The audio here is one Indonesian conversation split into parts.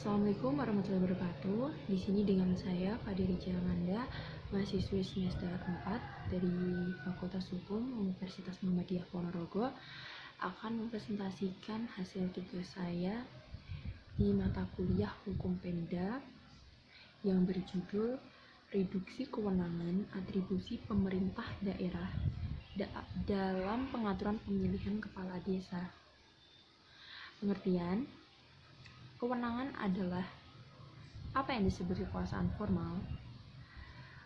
Assalamualaikum warahmatullahi wabarakatuh. Di sini dengan saya Fadiri Jamanda, mahasiswi semester 4 dari Fakultas Hukum Universitas Muhammadiyah Ponorogo, akan mempresentasikan hasil tugas saya di mata kuliah Hukum Pemda yang berjudul Reduksi Kewenangan Atribusi Pemerintah Daerah dalam Pengaturan Pemilihan Kepala Desa. Pengertian: kewenangan adalah apa yang disebut kekuasaan formal,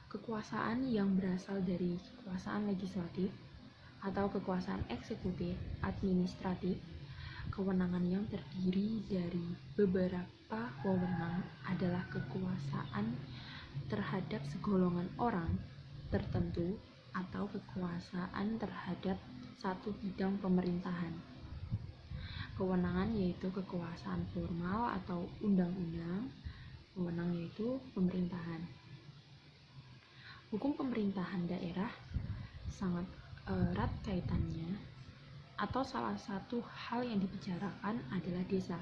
kekuasaan yang berasal dari kekuasaan legislatif atau kekuasaan eksekutif administratif. Kewenangan yang terdiri dari beberapa wewenang adalah kekuasaan terhadap segolongan orang tertentu atau kekuasaan terhadap satu bidang pemerintahan. Kewenangan yaitu kekuasaan formal atau undang-undang, wewenang yaitu pemerintahan. Hukum pemerintahan daerah sangat erat kaitannya, atau salah satu hal yang dibicarakan adalah desa.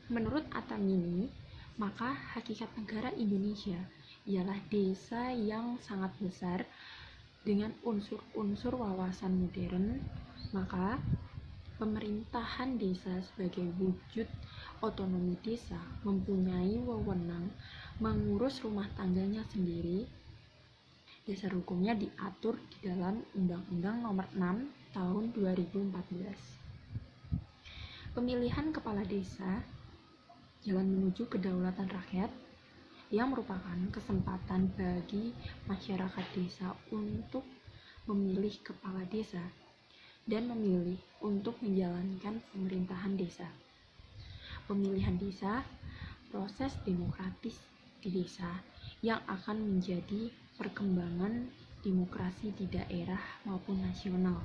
Menurut Atamimi, maka hakikat negara Indonesia ialah desa yang sangat besar dengan unsur-unsur wawasan modern. Maka pemerintahan desa sebagai wujud otonomi desa mempunyai wewenang mengurus rumah tangganya sendiri. Dasar hukumnya diatur di dalam Undang-Undang Nomor 6 Tahun 2014. Pemilihan kepala desa, jalan menuju kedaulatan rakyat, yang merupakan kesempatan bagi masyarakat desa untuk memilih kepala desa dan memilih untuk menjalankan pemerintahan desa. Pemilihan desa, proses demokratis di desa yang akan menjadi perkembangan demokrasi di daerah maupun nasional.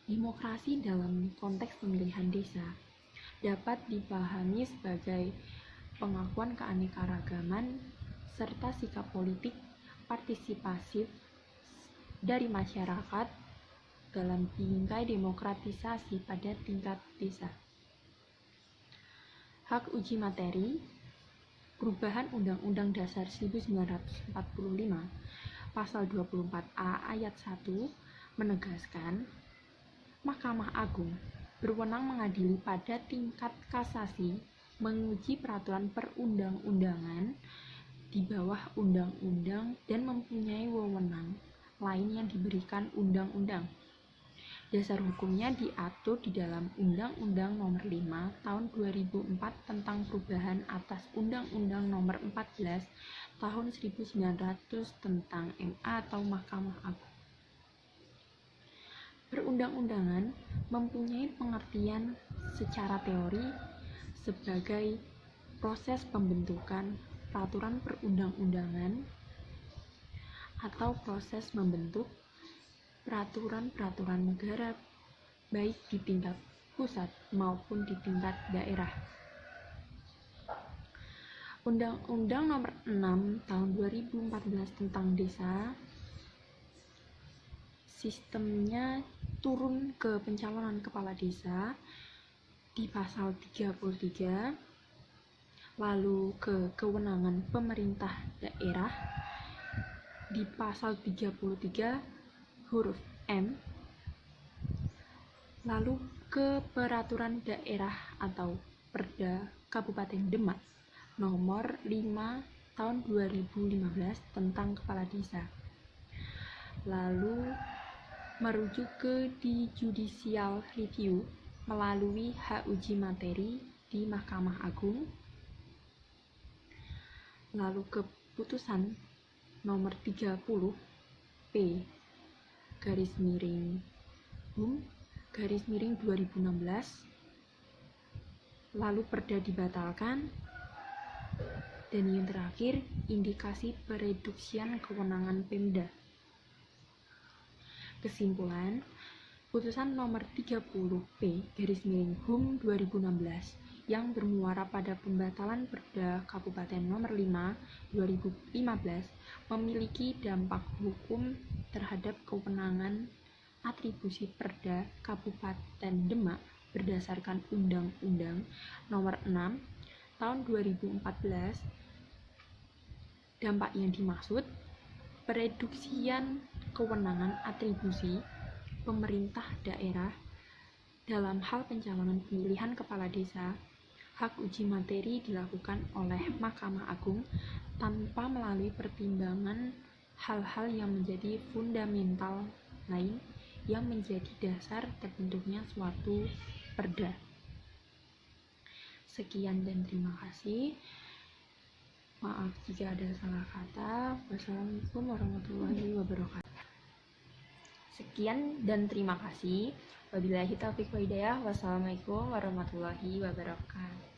Demokrasi dalam konteks pemilihan desa dapat dipahami sebagai pengakuan keanekaragaman serta sikap politik partisipasif dari masyarakat dalam bingkai demokratisasi pada tingkat desa. Hak uji materi, perubahan Undang-Undang Dasar 1945 Pasal 24A Ayat 1 menegaskan Mahkamah Agung berwenang mengadili pada tingkat kasasi, menguji peraturan perundang-undangan di bawah undang-undang dan mempunyai wewenang lain yang diberikan undang-undang. Dasar hukumnya diatur di dalam Undang-Undang Nomor 5 Tahun 2004 tentang perubahan atas Undang-Undang Nomor 14 Tahun 1900 tentang MA atau Mahkamah Agung. Perundang-undangan mempunyai pengertian secara teori sebagai proses pembentukan peraturan perundang-undangan atau proses membentuk peraturan-peraturan negara baik di tingkat pusat maupun di tingkat daerah. Undang-Undang Nomor 6 Tahun 2014 tentang desa, sistemnya turun ke pencalonan kepala desa di pasal 33, lalu ke kewenangan pemerintah daerah di pasal 33 huruf M, lalu ke peraturan daerah atau Perda Kabupaten Demak nomor 5 tahun 2015 tentang kepala desa, lalu merujuk ke di judicial review melalui hak uji materi di Mahkamah Agung, lalu keputusan nomor 30 P _HUM _2016, lalu perda dibatalkan, dan yang terakhir indikasi pereduksian kewenangan Pemda. Kesimpulan, putusan nomor 30 P _HUM 2016 yang bermuara pada pembatalan Perda Kabupaten nomor 5 2015 memiliki dampak hukum terhadap kewenangan atribusi Perda Kabupaten Demak berdasarkan Undang-Undang Nomor 6 Tahun 2014. Dampak yang dimaksud pereduksian kewenangan atribusi pemerintah daerah dalam hal pencalonan pemilihan kepala desa. Hak uji materi dilakukan oleh Mahkamah Agung tanpa melalui pertimbangan hal-hal yang menjadi fundamental lain yang menjadi dasar terbentuknya suatu perda. Sekian dan terima kasih. Maaf jika ada salah kata. Wassalamualaikum warahmatullahi wabarakatuh. Sekian dan terima kasih. Wabillahi taufiq wa hidayah. Wassalamualaikum warahmatullahi wabarakatuh.